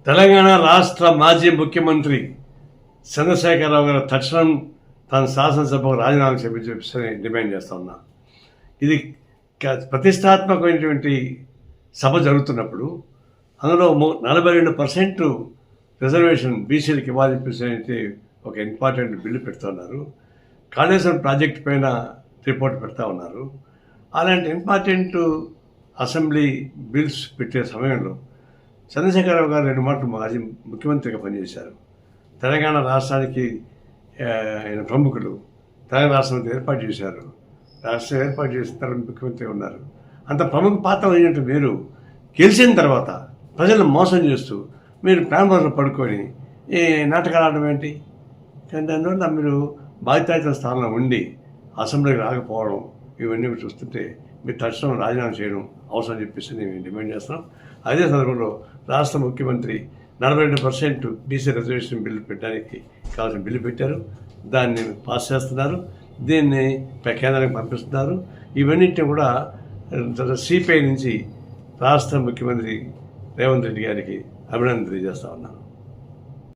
తెలంగాణ రాష్ట్ర మాజీ ముఖ్యమంత్రి చంద్రశేఖరరావు గారు తక్షణం తన శాసనసభకు రాజీనామా చెప్పి డిమాండ్ చేస్తా ఉన్నా. ఇది ప్రతిష్టాత్మకమైనటువంటి సభ జరుగుతున్నప్పుడు అందులో 42% రిజర్వేషన్ బీసీలకు ఇవ్వాలని చెప్పేసి ఒక ఇంపార్టెంట్ బిల్లు పెడుతున్నారు. కాళేశ్వరం ప్రాజెక్టు పైన రిపోర్ట్ పెడతా ఉన్నారు. అలాంటి ఇంపార్టెంట్ అసెంబ్లీ బిల్స్ పెట్టే సమయంలో చంద్రశేఖరరావు గారు 2 మాటలు మాజీ ముఖ్యమంత్రిగా పనిచేశారు. తెలంగాణ రాష్ట్రానికి ఆయన ప్రముఖులు. తెలంగాణ రాష్ట్రం ఏర్పాటు చేశారు. రాష్ట్రం ఏర్పాటు చేసిన తర్వాత ముఖ్యమంత్రి ఉన్నారు. అంత ప్రముఖ పాత్ర అయినట్టు మీరు గెలిచిన తర్వాత ప్రజలను మోసం చేస్తూ మీరు ప్రాంతంలో పడుకొని ఈ నాటకాలు ఆడడం ఏంటి? కానీ అందువల్ల మీరు బాధ్యత స్థానంలో ఉండి అసెంబ్లీకి రాకపోవడం ఇవన్నీ చూస్తుంటే మీరు తక్షణం రాజీనామా చేయడం అవసరం చెప్పేసి మేము డిమాండ్ చేస్తున్నాం. అదే సందర్భంలో రాష్ట్ర ముఖ్యమంత్రి 42% బీసీ రిజర్వేషన్ బిల్లు పెట్టడానికి కావాల్సిన బిల్లు పెట్టారు. దాన్ని పాస్ చేస్తున్నారు. దీన్ని కేంద్రానికి పంపిస్తున్నారు. ఇవన్నింటినీ కూడా సిపిఐ నుంచి రాష్ట్ర ముఖ్యమంత్రి రేవంత్ రెడ్డి గారికి అభినందన తెలియజేస్తా ఉన్నాను.